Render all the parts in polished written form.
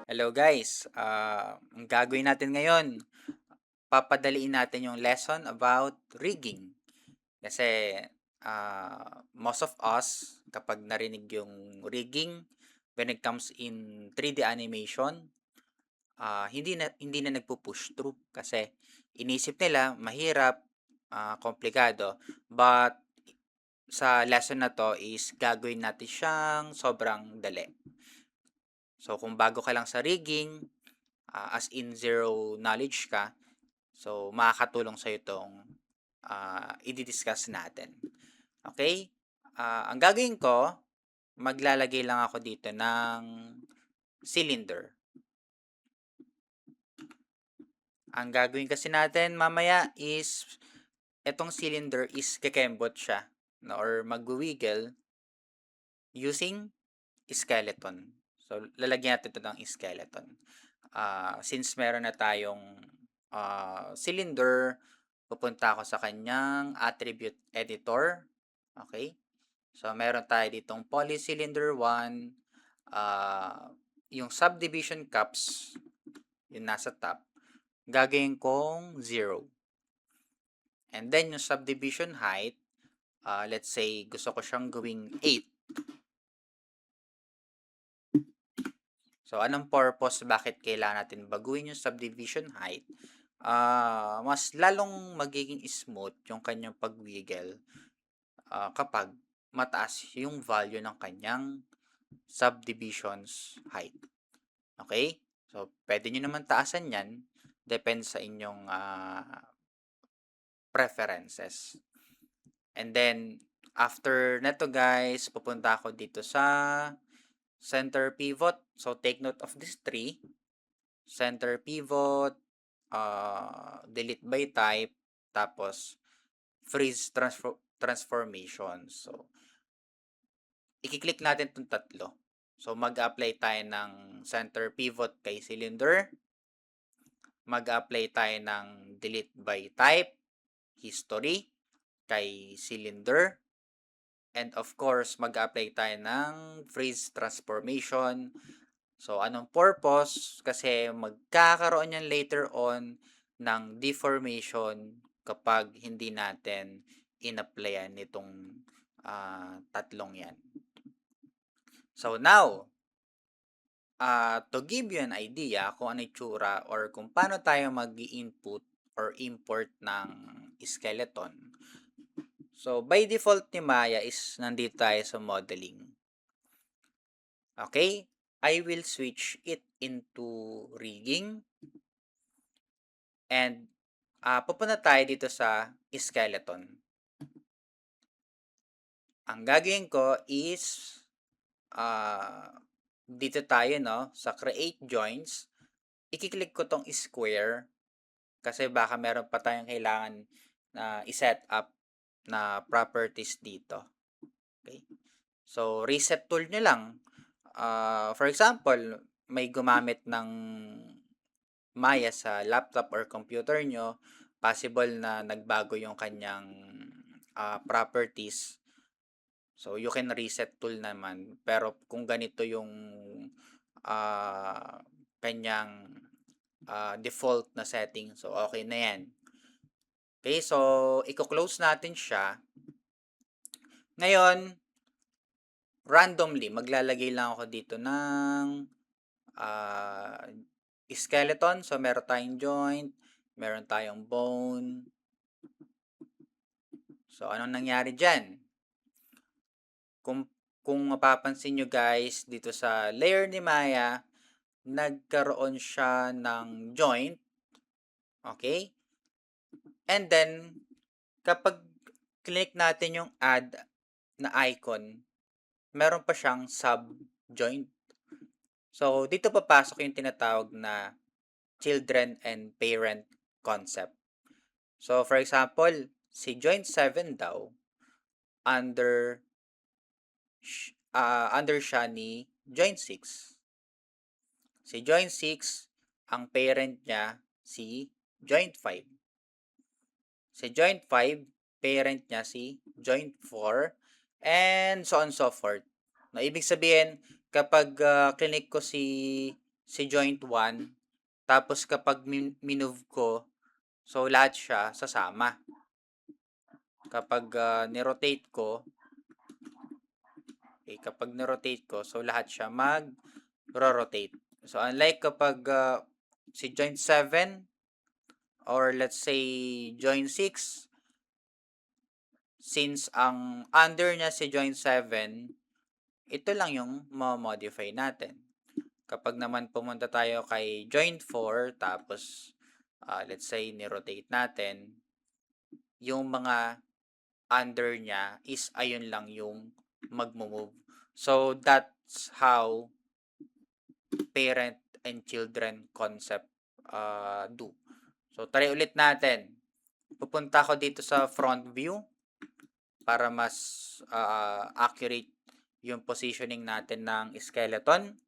Hello guys, ang gagawin natin ngayon, papadaliin natin yung lesson about rigging. Kasi most of us, kapag narinig yung rigging, when it comes in 3D animation, hindi na nagpo-push through kasi inisip nila mahirap, komplikado. But sa lesson na to is gagawin natin siyang sobrang dali. So kung bago ka lang sa rigging, as in zero knowledge ka, so makakatulong sa itong i-discuss natin. Okay? Ang gagawin ko, maglalagay lang ako dito ng cylinder. Ang gagawin kasi natin mamaya is itong cylinder is kekembot siya, no, or magwi-wiggle using skeleton. So lalagyan natin ito ng skeleton. Since meron na tayong cylinder, pupunta ako sa kanyang attribute editor. Okay? So, meron tayo ditong polycylinder 1, yung subdivision cups, yung nasa top, gagawin kong 0. And then, yung subdivision height, let's say, gusto ko siyang gawing 8. So, anong purpose bakit kailangan natin baguhin yung subdivision height? Mas lalong magiging smooth yung kanyang pag-wiggle kapag mataas yung value ng kanyang subdivisions height. Okay? So, pwede nyo naman taasan yan. Depende sa inyong preferences. And then, after neto guys, pupunta ako dito sa center pivot. So, take note of this tree. Center pivot, delete by type, tapos freeze transformation. So, i-click natin itong tatlo. So, mag-apply tayo ng center pivot kay cylinder. Mag-apply tayo ng delete by type, history, kay cylinder. And of course, mag-apply tayo ng freeze transformation. So, anong purpose? Kasi magkakaroon yan later on ng deformation kapag hindi natin in-applyan nitong tatlong yan. So, now, to give you an idea kung ano itsura or kung paano tayo mag-input or import ng skeleton. So, by default ni Maya is nandito tayo sa modeling. Okay? I will switch it into rigging. And, pupunta tayo dito sa skeleton. Ang gagawin ko is, dito tayo, no, sa create joints. I-click ko tong square kasi baka meron pa tayong kailangan na i-set up na properties dito. Okay? So, reset tool nyo lang. For example, may gumamit ng Maya sa laptop or computer nyo, possible na nagbago yung kanyang properties. So, you can reset tool naman. Pero kung ganito yung kanyang default na setting, so okay na yan. Okay, so i-close natin siya. Ngayon, randomly, maglalagay lang ako dito ng skeleton. So, meron tayong joint, meron tayong bone. So, anong nangyari dyan? Kung mapapansin nyo guys, dito sa layer ni Maya, nagkaroon siya ng joint. Okay? And then, kapag click natin yung add na icon, meron pa siyang sub-joint. So, dito papasok yung tinatawag na children and parent concept. So, for example, si joint 7 daw, under siya ni joint 6. Si joint 6, ang parent niya si joint 5. Si joint 5, parent niya si joint 4, and so on so forth. No, ibig sabihin, kapag clinic ko si si joint 1. Tapos kapag minove ko, so lahat siya sasama. Kapag ni-rotate ko, okay, kapag ni-rotate ko, so lahat siya mag-rotate. So unlike kapag si joint 7 or let's say joint 6, since ang under niya si joint 7, ito lang yung ma-modify natin. Kapag naman pumunta tayo kay joint 4, tapos let's say ni-rotate natin, yung mga under niya is ayun lang yung magmo-move. So that's how parent and children concept do. So try ulit natin. Pupunta ako dito sa front view para mas accurate yung positioning natin ng skeleton.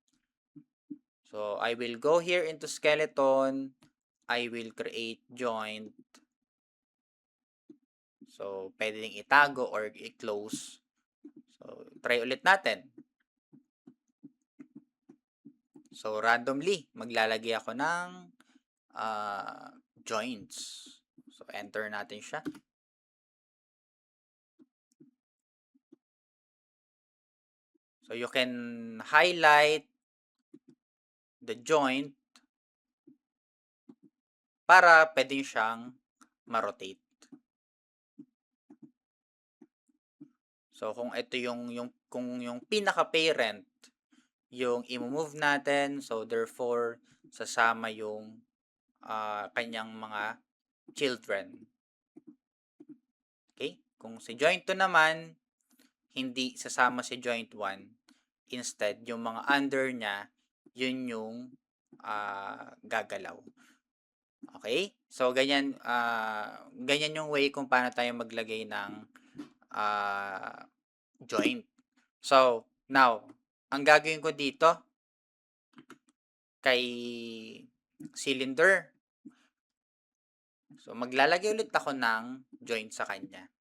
So I will go here into skeleton. I will create joint. So pwedeng itago or i-close. So try ulit natin. So randomly maglalagay ako ng joints. So enter natin siya. So you can highlight the joint para pwede siyang ma-rotate. So kung ito kung yung pinaka-parent yung i-move natin, so therefore sasama yung kanyang mga children. Okay? Kung si joint 2 naman, hindi sasama si joint 1. Instead, yung mga under niya, yun yung gagalaw. Okay? So, ganyan yung way kung paano tayo maglagay ng joint. So, now, ang gagawin ko dito, kay cylinder, so maglalagay ulit ako ng joint sa kanya.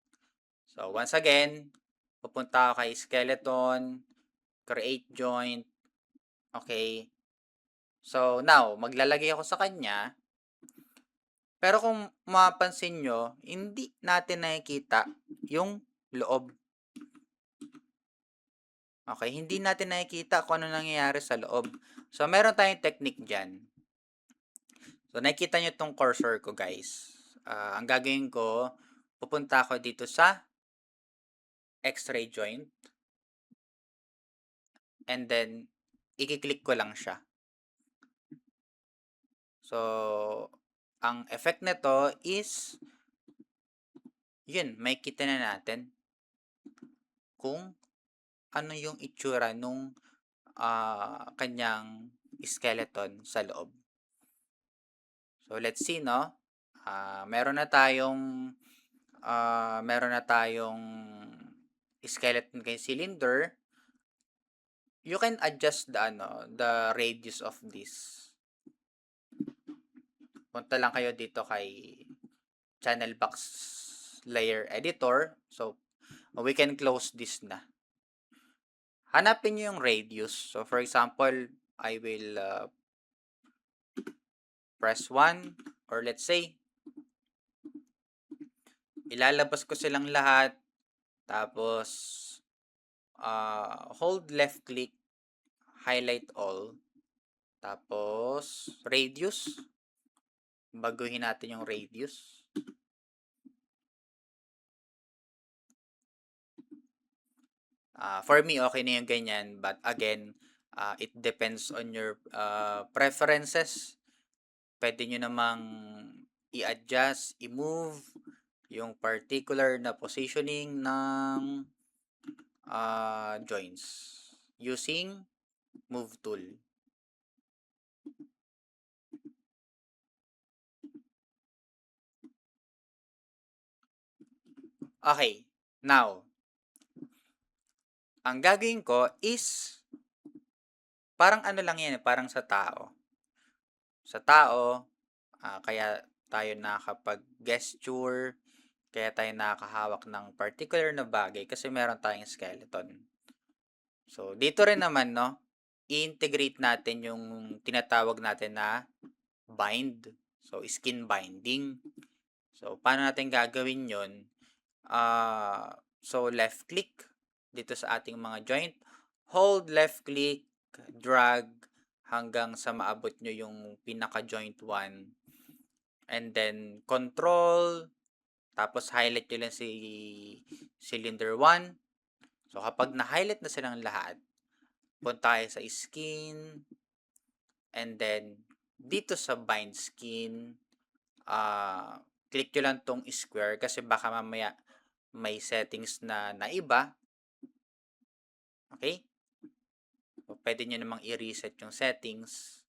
So, once again, pupunta ako kay skeleton, create joint. Okay. So, now, maglalagay ako sa kanya. Pero kung mapapansin nyo, hindi natin nakikita yung loob. Okay, hindi natin nakikita kung ano nangyayari sa loob. So, meron tayong technique dyan. So, nakikita nyo itong cursor ko, guys. Ang gagawin ko, pupunta ako dito sa X-ray joint. And then, i-click ko lang siya. So, ang effect nito is, yun, may kita na natin kung ano yung itsura nung kanyang skeleton sa loob. So, let's see, no? Meron na tayong skeleton kay cylinder. You can adjust the radius of this. Punta lang kayo dito kay channel box layer editor. So, we can close this na. Hanapin nyo yung radius. So, for example, I will press 1 or let's say, ilalabas ko silang lahat. Tapos, hold left click, highlight all. Tapos, radius. Baguhin natin yung radius. For me, okay na yung ganyan. But again, it depends on your preferences. Pwede nyo namang i-adjust, i-move yung particular na positioning ng joints using move tool. Okay, now, ang gagawin ko is, parang ano lang yan, parang sa tao. Sa tao, kaya tayo nakapag-gesture, kaya tayo nakakahawak ng particular na bagay kasi meron tayong skeleton. So, dito rin naman, no, i-integrate natin yung tinatawag natin na bind. So, skin binding. So, paano natin gagawin yon? So, left click dito sa ating mga joint. Hold left click, drag hanggang sa maabot nyo yung pinaka joint 1. And then, control, tapos highlight nyo lang si cylinder 1. So, kapag na-highlight na silang lahat, punta tayo sa skin, and then, dito sa bind skin, click nyo lang tong square kasi baka mamaya may settings na naiba. Okay? So, pwede nyo namang i-reset yung settings.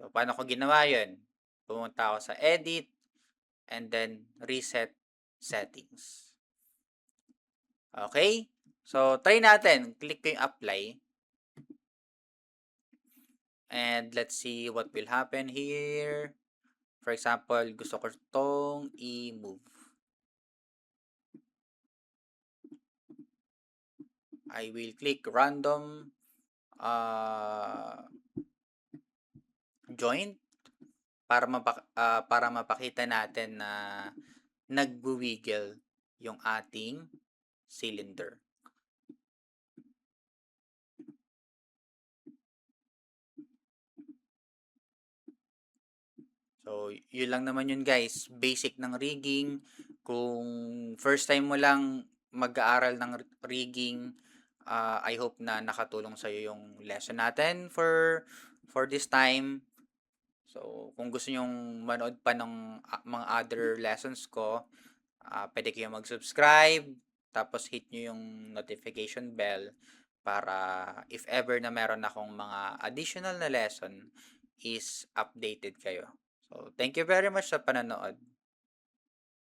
So, paano ko ginawa yun? Pumunta ako sa edit, and then reset settings. Okay? So, try natin. Click ko yung apply. And let's see what will happen here. For example, gusto ko itong i-move. I will click random joint para mapakita natin na nagwi-wiggle yung ating cylinder. So, yun lang naman yun guys. Basic ng rigging. Kung first time mo lang mag-aaral ng rigging, I hope na nakatulong sa'yo yung lesson natin for this time. So, kung gusto nyong manood pa ng mga other lessons ko, pwede kayo mag-subscribe, tapos hit nyo yung notification bell para if ever na meron akong mga additional na lesson is updated kayo. So, thank you very much sa panonood.